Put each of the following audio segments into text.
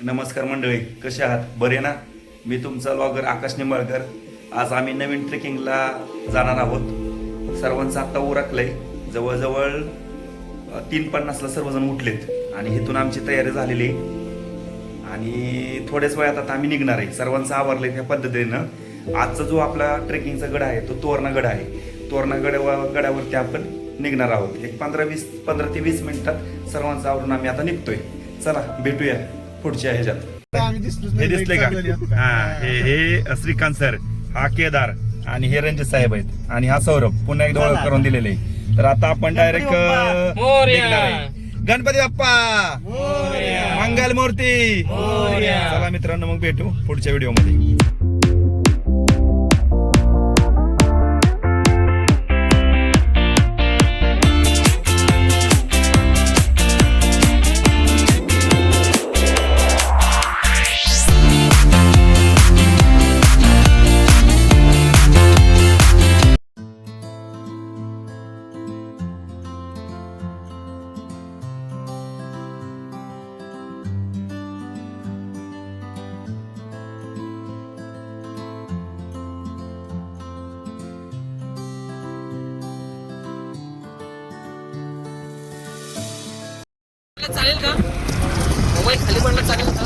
नमस्कार मंडळी, कसे आहात? बरे ना? मी तुमचा ब्लॉगर आकाश निंबाळकर. आज आम्ही नवीन ट्रेकिंगला जाणार आहोत. सर्वांचं आत्ता उरकलंय. जवळजवळ 3:50ला सर्वजण उठलेत आणि इथून आमची तयारी झालेली आणि थोड्याच वेळात आता आम्ही निघणार आहे. सर्वांचं आवरलंय त्या पद्धतीनं. आजचा जो आपला ट्रेकिंगचा गड आहे तो तोरणा गड आहे. तोरणा गडावरती आपण निघणार आहोत. एक 15 ते 20 मिनिटात सर्वांचं आवरून आम्ही आता निघतोय. चला भेटूया पुढच्या ह्याच्यात. हे दिसले का? हा, हे श्रीकांत सर, हा केदार आणि हे रंजित साहेब आहेत आणि हा सौरभ. पुन्हा एकदा ओळख करून दिलेले आहे. तर आता आपण डायरेक्ट गणपती बाप्पा मंगल मूर्ती. चला मित्रांनो, मग भेटू पुढच्या व्हिडिओ मध्ये. चालेल का? मोबाईल खाली पडला चालेल का?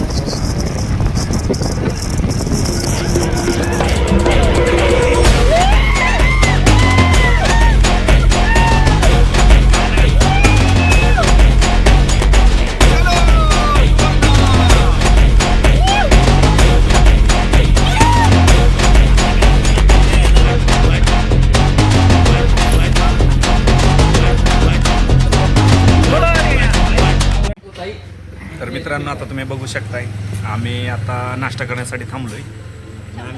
तर मित्रांनो, आता तुम्ही बघू शकताय आम्ही आता नाश्ता करण्यासाठी थांबलोय.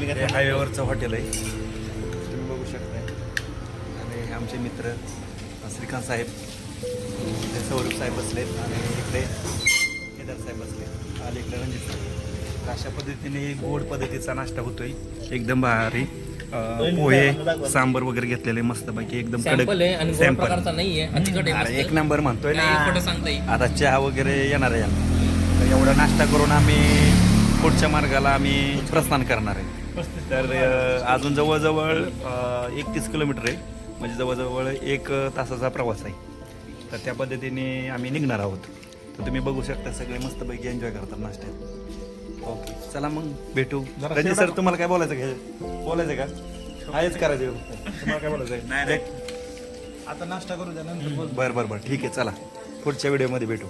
हे हायवेवरचं हॉटेल आहे, तुम्ही बघू शकताय. आणि हे आमचे मित्र श्रीकांत साहेब, इथे सौरभ साहेब बसलेत आणि इकडे केदार साहेब बसले आणि इकडे रणजित साहेब. तर अशा पद्धतीने गोड पद्धतीचा नाश्ता होतोय, एकदम भारी. पोहे सांबर वगैरे घेतलेले मस्तपैकी, एकदम सॅम्पल आहे आणि गोड सॅम्पल. प्रकारचा नाहीये. अरे एक नंबर म्हणतोय ना. खोटं सांगता येईल. आता चहा वगैरे येणार आहे. तर एवढा नाश्ता करून आम्ही पुढच्या मार्गाला आम्ही प्रस्थान करणार आहे. तर अजून जवळजवळ 31 किलोमीटर आहे, म्हणजे जवळजवळ 1 तासाचा प्रवास आहे. तर त्या पद्धतीने आम्ही निघणार आहोत. तर तुम्ही बघू शकता सगळे मस्तपैकी एन्जॉय करतात नाश्त्यात. ओके, चला मग भेटू. रणजित सर, तुम्हाला काय बोलायचं का? हेच करायचं तुम्हाला काय बोलायचं आहे? आता नाश्ता करू द्या बरं ठीक आहे. चला पुढच्या व्हिडिओमध्ये भेटू.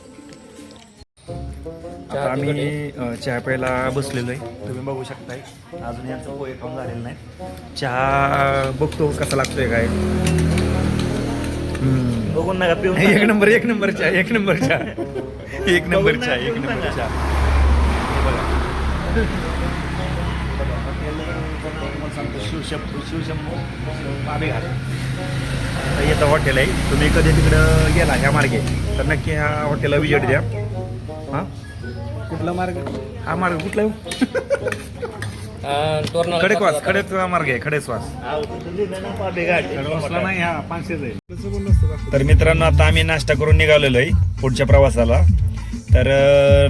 आता आम्ही चहा प्यायला बसलेलो आहे, तुम्ही बघू शकताय. अजून यांचं पोहे खाऊन झालेलं नाही. चहा बघतो कसा लागतोय काय. बघून नका पिऊन एक नंबर चहा. हे बघा. शिवशंभू बाबेघाट येतं हॉटेल आहे. तुम्ही कधी तिकडं गेला ह्या मार्गे तर नक्की ह्या हॉटेलला विजिट द्या. हां, कुठला मार्ग? हा मार्ग कुठला आहे? खडेश्वास मार्ग आहे. खडेश्वास नाही, हा 500. तर मित्रांनो, आता आम्ही नाश्ता करून निघालेलो आहे पुढच्या प्रवासाला. तर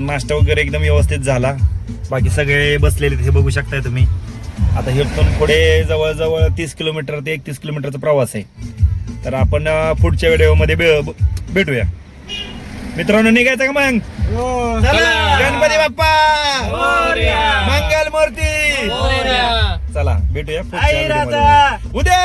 नाश्ता वगैरे एकदम व्यवस्थित झाला. बाकी सगळे बसलेले हे बघू शकताय तुम्ही. आता इथून पुढे जवळजवळ 30 किलोमीटर ते 31 किलोमीटरचा प्रवास आहे. तर आपण पुढच्या व्हिडिओमध्ये भेटूया मित्रांनो. निघायचं का मग? गणपती बाप्पा मंगल मूर्ती. चला भेटूया पुढच्या व्हिडिओमध्ये. उदे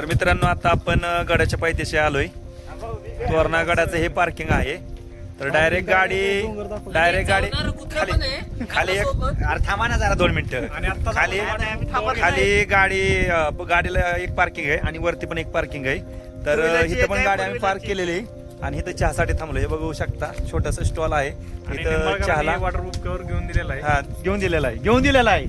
मित्रांनो, आता आपण गडाच्या पायथ्याशी आलोय. तोरणा गडाचं हे पार्किंग आहे. तर डायरेक्ट गाडी खाली अरे थांबा ना जरा 2 मिनिटं. खाली गाडीला एक पार्किंग आहे आणि वरती पण एक पार्किंग आहे. तर इथं पण गाडी आम्ही पार्क केलेली आहे. आणि इथं चहासाठी थांबलो. हे बघू शकता छोटस स्टॉल आहे इथं चहाला. वॉटरप्रूफ कव्हर घेऊन दिलेला आहे. हा घेऊन दिलेला आहे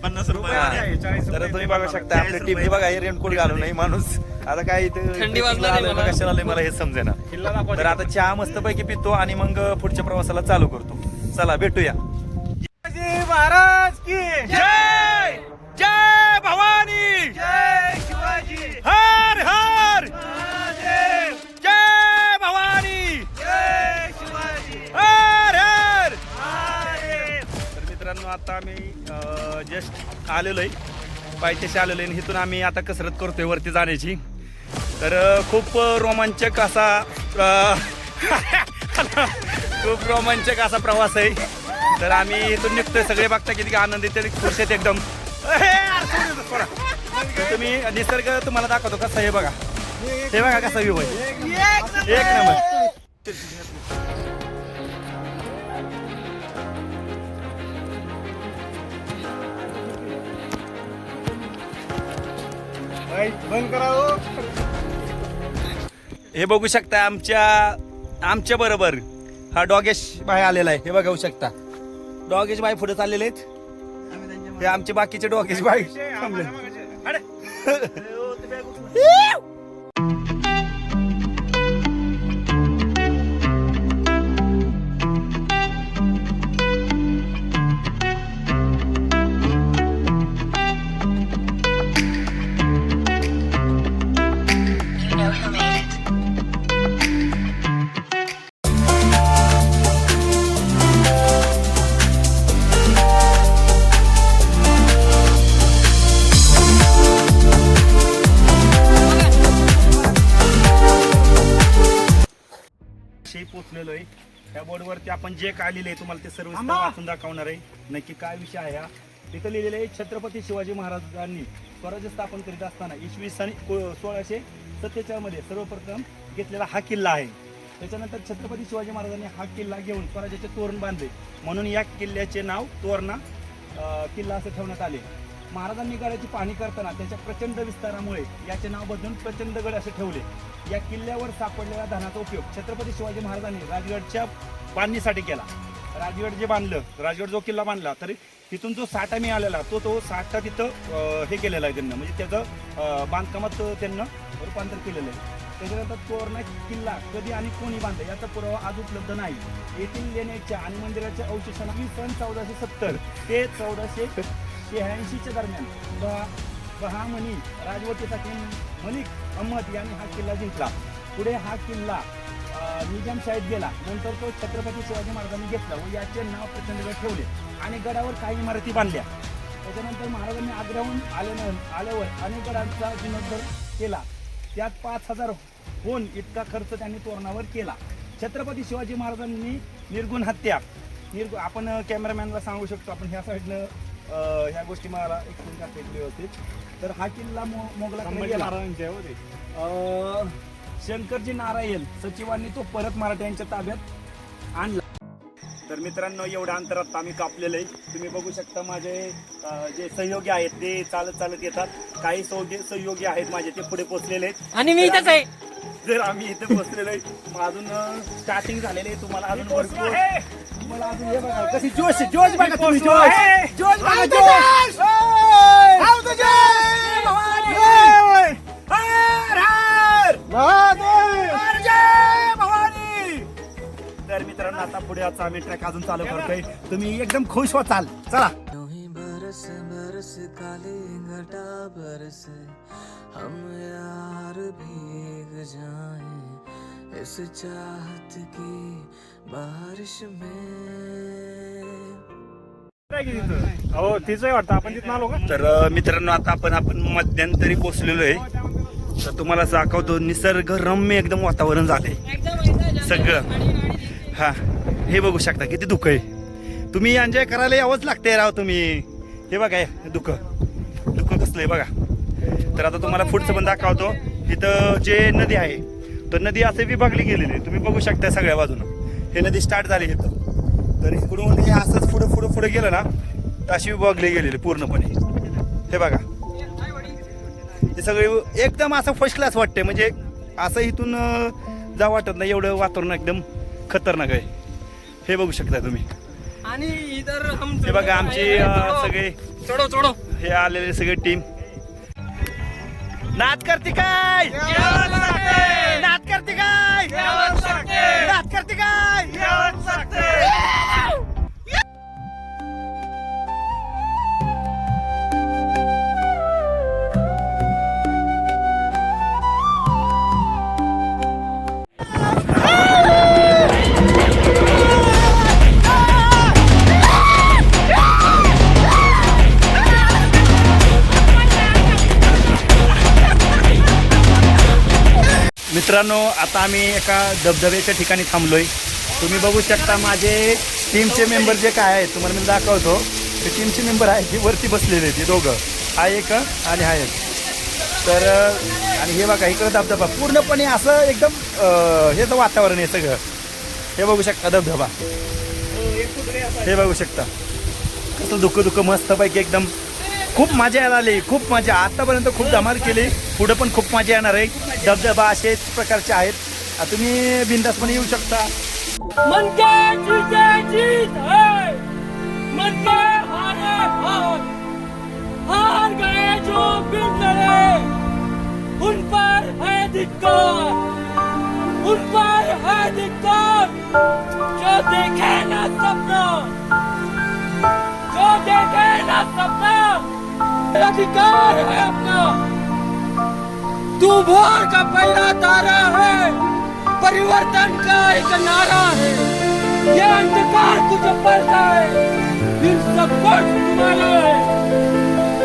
50 रुपये आहे, 40 तर रुपये तुम्ही बघू शकता आपल्या टीमने बघा हे रेनकोट घालून नाही माणूस आता काय इथं थंडी वाजणार आलोय नाही का मला. कशाला आलोय मला हे समजेना. किल्ला दाखवा. तर आता चहा मस्त पैकी पितो आणि मग पुढच्या प्रवासाला चालू करतो. चला भेटूया. शिवाजी महाराज की जय जय भवानी, जय शिवाजी हर हर महादेव, जय भवानी, जय शिवाजी हर हर. महादेव. तर मित्रांनो आता आम्ही जस्ट आलेलो आहे पायथ्याशी आलेलो आहे. इथून आम्ही आता कसरत करतोय वरती जाण्याची. तर खूप रोमांचक असा खूप रोमांचक असा प्रवास आहे. तर आम्ही इथून निघतोय. सगळे बघता किती आनंदित आहेत, खुश आहेत एकदम. तुम्ही निसर्ग तुम्हाला दाखवतो कसा हे बघा. हे बघा कसा व्ह्यू आहे एक नंबर. बंद करा हो. हे बघू शकता आमच्या बरोबर हा डॉगेश भाई आलेला आहे. हे बघू शकता डॉगेश भाई पुढे चाललेले आहेत. हे आमचे बाकीचे डॉगेश भाई थांबले. You know who made it. पोचलेलो आहे. त्या बोर्डवरती आपण जे काय लिहिलंय तुम्हाला ते सर्व वाचून दाखवणार आहे. नक्की काय विषय आहे हा. तिथं लिहिलेलं आहे छत्रपती शिवाजी महाराजांनी स्वराज्य स्थापन करीत असताना इसवी सन 1647 मध्ये सर्वप्रथम घेतलेला हा किल्ला आहे. त्याच्यानंतर छत्रपती शिवाजी महाराजांनी हा किल्ला घेऊन स्वराज्याचे तोरण बांधले म्हणून या किल्ल्याचे नाव तोरणा किल्ला असं ठेवण्यात आले. महाराजांनी गडाची पाहणी करताना त्याच्या प्रचंड विस्तारामुळे याचे नाव बदलून प्रचंडगड असे ठेवले. या किल्ल्यावर सापडलेल्या धनाचा उपयोग छत्रपती शिवाजी महाराजांनी राजगडच्या बांधणीसाठी केला. राजगड जे बांधलं, राजगड जो किल्ला बांधला तरी तिथून जो साठा मिळालेला तो साठा तिथं हे केलेला आहे त्यांना, म्हणजे त्याचं बांधकामात त्यांना रूपांतर केलेलं आहे. त्याच्यानंतर तोरणा किल्ला कधी आणि कोणी बांधला याचा पुरावा आज उपलब्ध नाही. येथील लेण्याच्या आणि मंदिराच्या अवशेषांना सन 1470 ते 1486 दरम्यान बहामनी राजवटीसाठी मलिक अहमद यांनी हा किल्ला जिंकला. पुढे हा किल्ला निजामशाहीत गेला. नंतर तो छत्रपती शिवाजी महाराजांनी घेतला व याचे नाव प्रचंडगड ठेवले आणि गडावर काही इमारती बांधल्या. त्याच्यानंतर महाराजांनी आग्र्याहून आल्यावर अनेक गडांचा जीर्णोद्धार केला. त्यात 5000 इतका खर्च त्यांनी तोरणावर केला. छत्रपती शिवाजी महाराजांनी निर्गुण हत्या आपण कॅमेरामॅनला सांगू शकतो आपण ह्या साईडनं ह्या गोष्टी मला एक्सप्लेन करता येईल व्यवस्थित. तर हा किल्ला मोगलाकडे गेला. शंकरजी नारायण सचिवांनी तो परत मराठ्यांच्या ताब्यात आणला. तर मित्रांनो एवढ्या अंतरात आम्ही कापलेलं आहे. तुम्ही बघू शकता माझे जे सहयोगी आहेत ते चालत येतात. काही सहयोगी आहेत माझे ते पुढे पोहोचलेले आहेत आणि मी इथंच आहे. जर आम्ही इथे पोहोचलेलो आहे. मग अजून स्टार्टिंग झालेली आहे. तुम्हाला अजून भरपूर हे बघा कशी जोश बघा तुम्ही जोश बघा जोश. तर मित्रांनो आता पुढे आता आम्ही ट्रॅक अजून चालू करतोय. तुम्ही एकदम खुश व्हाल. चला. बरस बरस काले घटा बरस हम यार भीग जाएं इस चाहत की बारिश में. हो तिचं वाटतं आपण तिथं आलो का. तर मित्रांनो आता आपण मध्यंतरी पोहोचलेलो आहे. तर तुम्हाला दाखवतो निसर्गरम्य एकदम वातावरण झालंय सगळं. हा हे बघू शकता किती दुःख आहे. तुम्ही एन्जॉय करायला यावंच लागतंय राव तुम्ही. हे बघा दुःख कसलं आहे बघा. तर आता तुम्हाला पुढचं पण दाखवतो. इथं जे नदी आहे तर नदी असे विभागली गेलेली आहे. तुम्ही बघू शकता सगळ्या बाजूनं हे नदी स्टार्ट झाली इथं. तर इकडून हे असंच पुढे गेलं ना तर अशी विभागली गेलेली पूर्णपणे. हे बघा हे सगळे एकदम असं फर्स्ट क्लास वाटते. म्हणजे असं इथून जा वाटत नाही, एवढं वातावरण एकदम खतरनाक आहे. हे बघू शकता तुम्ही. आणि इधर हम हे बघा आमचे सगळे चढो चढो हे आलेले सगळे टीम नाच करते काय, नाच करते काय, नाच करते काय. मित्रांनो, आता आम्ही एका धबधब्याच्या ठिकाणी थांबलोय. तुम्ही बघू शकता माझे टीमचे मेंबर जे काय आहेत तुम्हाला मी दाखवतो. ते टीमचे मेंबर आहेत ते वरती बसलेले ते दोघं, हा एक आणि हा एक. तर आणि हे बघा इकडं धबधबा पूर्णपणे असं एकदम हेच वातावरण आहे सगळं. हे बघू शकता धबधबा, हे बघू शकता कसं धुकं मस्तपैकी एकदम. खूप मजा यायला आली, खूप मजा. आतापर्यंत खूप धमाल केली, पुढे पण खूप मजा येणार आहे. धबधबा असेच प्रकारचे आहेत. तुम्ही बिंदासपणे येऊ शकता. मन के जीते जीत है, मन के हारे हार. हार गए जो बिन लड़े, उन पर है धिक्कार, उन पर है धिक्कार. जो देखे ना सपना, जो देखे ना सपना, अधिकार है अपना. तू भोर का पहला तारा है, परिवर्तन का एक नारा है. ये अंधकार तुझे पड़ता है, इन सब कुछ तुम्हारा है.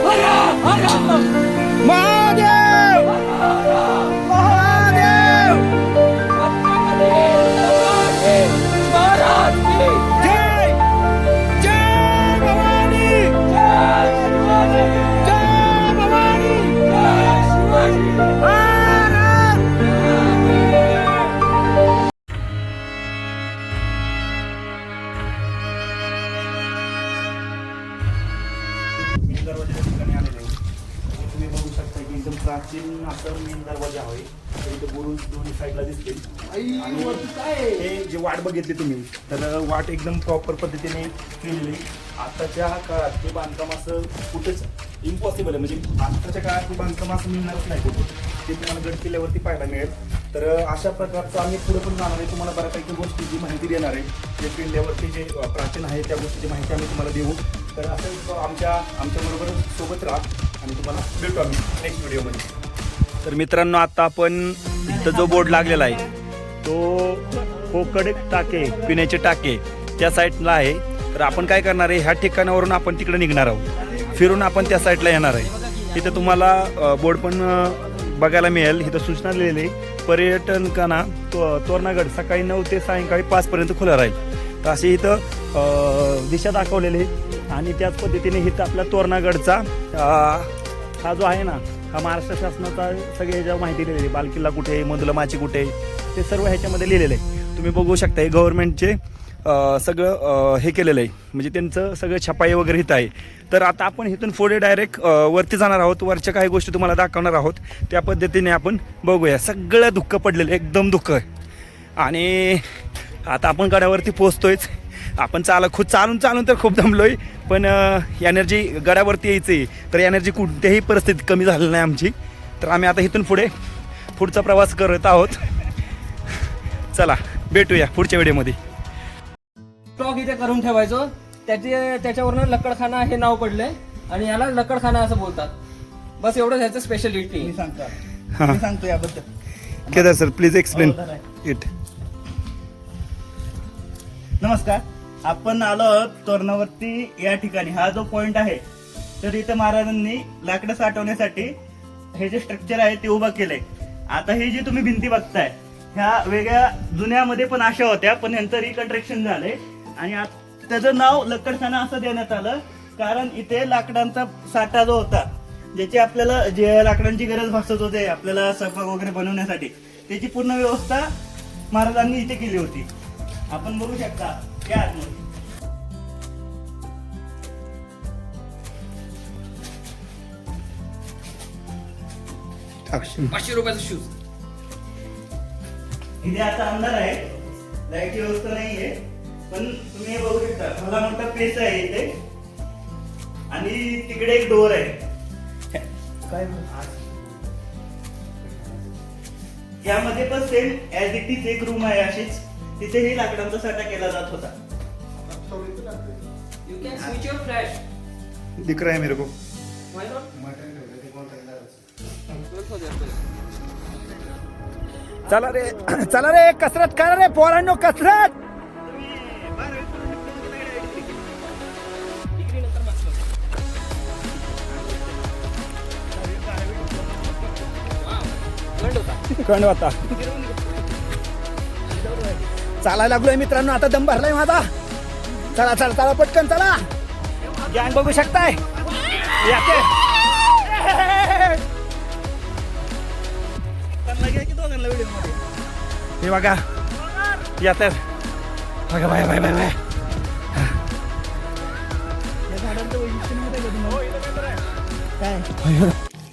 हरा हरा महादेव, महादेव, महाराज की जय जय भवानी, जय शिवाजी, जय भवानी. जय शिवाजी. दरवाजाच्या ठिकाणी आलेले आहे. तुम्ही बघू शकता की एकदम प्राचीन असं मेन दरवाजा आहे. इथं बुरुज दोन्ही साईडला दिसतील. आणि हे जे वाट बघितली तुम्ही, तर वाट एकदम प्रॉपर पद्धतीने केलेली. आताच्या काळात हे बांधकाम असं कुठेच इम्पॉसिबल आहे. म्हणजे आताच्या काळात हे बांधकाम असं मिळणारच नाही कुठे. ते तुम्हाला गड किल्ल्यावरती पाहायला मिळेल. तर अशा प्रकारचं आम्ही पुढे पण जाणार आहे. तुम्हाला बऱ्यापैकी गोष्टीची माहिती देणार आहे. जे किल्ल्यावरती जे प्राचीन आहे त्या गोष्टीची माहिती आम्ही तुम्हाला देऊ. तर असं आमच्याबरोबर सोबत राहा आणि तुम्हाला भेटू आम्ही नेक्स्ट व्हिडिओमध्ये. तर मित्रांनो, आता आपण इथं जो बोर्ड लागलेला आहे तो कोकड टाके, पिण्याचे टाके त्या साईडला आहे. तर आपण काय करणार आहे, ह्या ठिकाणावरून आपण तिकडे निघणार आहोत. फिरून आपण त्या साईडला येणार आहे. इथं तुम्हाला बोर्ड पण बघायला मिळेल. इथं सूचना लिहिलेली, पर्यटकांना तोरणागड सकाळी 9 ते सायंकाळी 5 पर्यंत खुलं राहील. तर अशी इथं दिशा दाखवलेली. आणि त्याच पद्धतीने इथं आपल्या तोरणागडचा हा जो आहे ना, हा महाराष्ट्र शासनाचा सगळे ह्याच्यावर माहिती लिहिलेली. बालकिल्ला कुठे आहे, मधुलमाची कुठे आहे, ते सर्व ह्याच्यामध्ये लिहिलेलं आहे. तुम्ही बघू शकता हे गव्हर्नमेंटचे सगळं हे केलेलं आहे. म्हणजे त्यांचं सगळं छपाई वगैरे इथं आहे. तर आता आपण इथून पुढे डायरेक्ट वरती जाणार आहोत. वरच्या काही गोष्टी तुम्हाला दाखवणार आहोत. त्या पद्धतीने आपण बघूया. सगळं दुःख पडलेलं, एकदम दुःख. आणि आता आपण गडावरती पोहोचतोयच. आपण चालून तर खूप दमलोय. पण एनर्जी गडावरती यायची, तर एनर्जी कोणत्याही परिस्थितीत कमी झालेली नाही आमची. तर आम्ही आता इथून पुढचा प्रवास करत आहोत. चला भेटूया पुढच्या व्हिडिओमध्ये. स्टॉक इथे करून ठेवायचो. त्याच्यावरनं लकडखाना हे नाव पडलंय आणि याला लकडखाना असं बोलतात. बस एवढं ह्याचं स्पेशलिटी. हां, सांगतो याबद्दल. Kedar sir please explain it. नमस्कार, आपण आलो आहोत तोरणावरती या ठिकाणी. हा जो पॉइंट आहे, तर इथं महाराजांनी लाकडं साठवण्यासाठी हे जे स्ट्रक्चर आहे ते उभं केलंय. आता हे जे तुम्ही भिंती बघताय, ह्या वेगळ्या जुन्यामध्ये पण अशा होत्या, पण यांचं रिकन्स्ट्रक्शन झालंय. आणि त्याचं नाव लकडखाना असं देण्यात आलं, कारण इथे लाकडांचा साठा जो होता, ज्याची आपल्याला जे लाकडांची गरज भासत होते आपल्याला स्वयंपाक वगैरे बनवण्यासाठी, त्याची पूर्ण व्यवस्था महाराजांनी इथे केली होती. आपण बघू शकता या आतमध्ये. 500 रुपयाचा शूज. इथे आता अंधार आहे, लाईटची व्यवस्था नाहीये, पण तुम्ही हे बघू शकता मला मोठा पेस आहे इथे आणि तिकडे एक डोअर आहे. काय यामध्ये पण सेम ऍज इट इज एक रूम आहे अशीच, तिथेही लाकडांचा साठा केला जात होता. You can switch your flash. दिख रहा है मेरे को. Why not? चला रे कसरत करा रे पोरांनो कसरत. खंड होता. चालायला लागलोय मित्रांनो, आता दम भरलाय माझा. चला चला चला पटकन चला. गॅंग बघू शकताय. याचे हे बघा या तर बघा बाय बाय बाय बाय.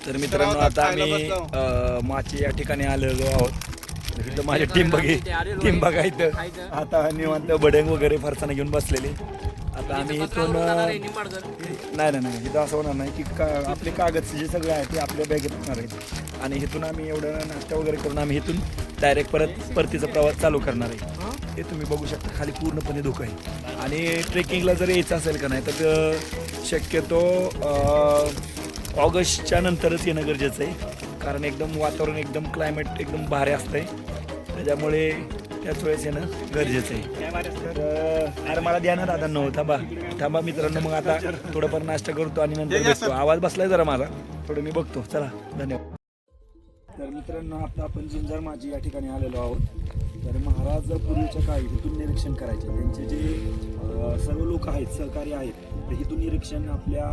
तर मित्रांनो आता आम्ही माची या ठिकाणी आलेलो आहोत. इथं माझी टीम बघा इथं आता निवांत बडंग वगैरे फरसाना घेऊन बसलेली. आता आम्ही इथून नाही इथं असं होणार नाही की आपले कागद जे सगळे आहे ते आपल्या बॅगेत होणार आहेत आणि इथून आम्ही एवढं नाश्ता वगैरे करून आम्ही इथून डायरेक्ट परतीचा प्रवास चालू करणार आहे. हे तुम्ही बघू शकता खाली पूर्णपणे धुकं आहे आणि ट्रेकिंगला जर यायचं असेल का नाही तर शक्यतो ऑगस्टच्या नंतरच येणं गरजेचं आहे, कारण एकदम वातावरण एकदम क्लायमेट एकदम भारी असतंय, त्याच्यामुळे त्याच वेळेस येणं गरजेचं आहे. तर अरे मला द्या ना दादा नो थांबा मित्रांनो, मग आता थोडंफार नाश्ता करतो आणि नंतर भेटतो. आवाज बसलाय जरा माझा, थोडं मी बघतो. चला धन्यवाद. तर मित्रांनो आता आपण जिंजार माझी या ठिकाणी आलेलो आहोत. तर महाराज पूर्वीच्या काळी इथून निरीक्षण करायचे, त्यांचे जे सर्व लोक आहेत सहकारी आहेत तर इथून निरीक्षण आपल्या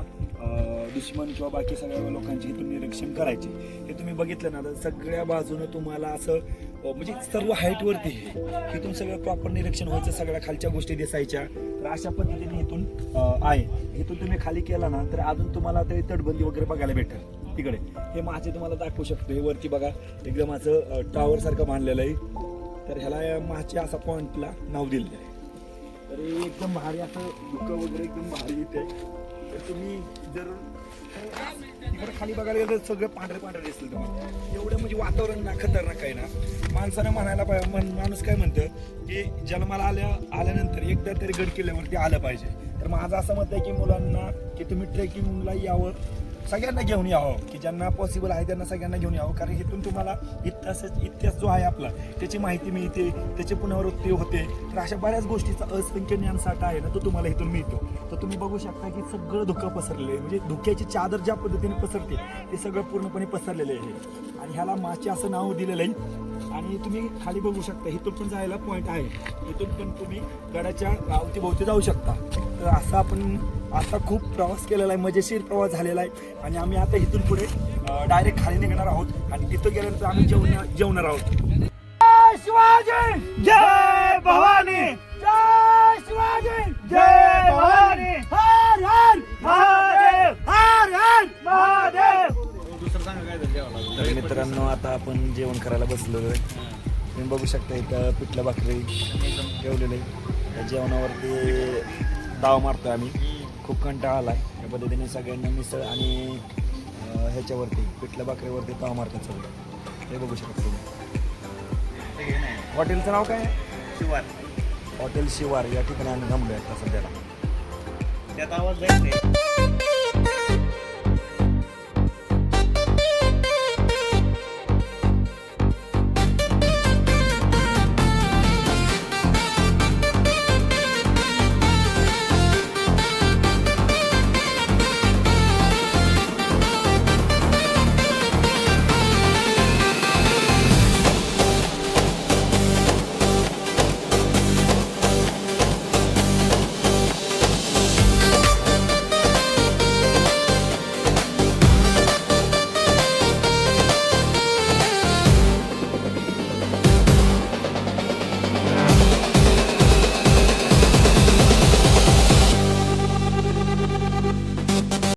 दुश्मन किंवा बाकी सगळ्या लोकांचे इथून निरीक्षण करायचे. हे तुम्ही बघितलं ना तर सगळ्या बाजूनं तुम्हाला असं म्हणजे सर्व हाईटवरती इथून सगळं प्रॉपर निरीक्षण व्हायचं, सगळ्या खालच्या गोष्टी दिसायच्या. तर अशा पद्धतीने इथून आहे. इथून तुम्ही खाली केला ना तर अजून तुम्हाला ते तटबंदी वगैरे बघायला भेटेल. तिकडे हे माचे तुम्हाला दाखवू शकतो. हे वरती बघा एकदम असं टॉवर सारखं बांधलेलं आहे. तर ह्याला माचे असा पॉइंटला नाव दिलेलं आहे. तर हे एकदम भारी असं दुःख वगैरे एकदम भारी इथे. तर तुम्ही जर तिकडे खाली बघायला गेलं तर सगळं पांढरे दिसतील तुम्हाला. एवढं म्हणजे वातावरण ना खतरनाक आहे ना. माणसानं म्हणायला पाहिजे, माणूस काय म्हणतं की जन्माला आल्यानंतर एकदा तरी गड किल्ल्यावरती आलं पाहिजे. तर माझं असं मत आहे की मुलांना की तुम्ही ट्रेकिंगला यावं, सगळ्यांना घेऊन यावं, की ज्यांना पॉसिबल आहे त्यांना सगळ्यांना घेऊन यावं. कारण इथून तुम्हाला इतिहास जो आहे आपला त्याची माहिती मिळते, त्याची पुनरावृत्ती होते. तर अशा बऱ्याच गोष्टीचा असंख्य ज्ञानसाठा आहे ना तो तुम्हाला इथून मिळतो. तर तुम्ही बघू शकता की सगळं धुकं पसरलेलं आहे, म्हणजे धुक्याची चादर ज्या पद्धतीने पसरते ते सगळं पूर्णपणे पसरलेले आहे. आणि ह्याला माचे असं नाव दिलेलं आहे. आणि तुम्ही खाली बघू शकता इथून पण जायला पॉईंट आहे, इथून पण तुम्ही गडाच्या अवतीभोवती जाऊ शकता. तर असं आपण आता खूप प्रवास केलेला आहे, मजेशीर प्रवास झालेला आहे. आणि आम्ही आता इथून पुढे डायरेक्ट खाली निघणार आहोत आणि तिथं गेल्यानंतर आम्ही जेवणार आहोत. जय शिवाजी, जय भवानी, जय शिवाजी, जय भवानी, हर हर महादेव, हर हर महादेव. तर मित्रांनो आता आपण जेवण करायला बसलेलो आहे. तुम्ही बघू शकता इथं पिठलं भाकरी ठेवलेलं आहे. त्या जेवणावरती ताव मारतोय आम्ही. खूप कंटाळा आला आहे. या पद्धतीने सगळ्यांना मिसळ आणि ह्याच्यावरती पिठलं भाकरीवरती ताव मारतात सगळं. हे बघू शकता तुम्ही. हॉटेलचं नाव काय? शिवार. हॉटेल शिवार या ठिकाणी आम्ही थांबलो आता सध्याला. त्यात आवाज जायचं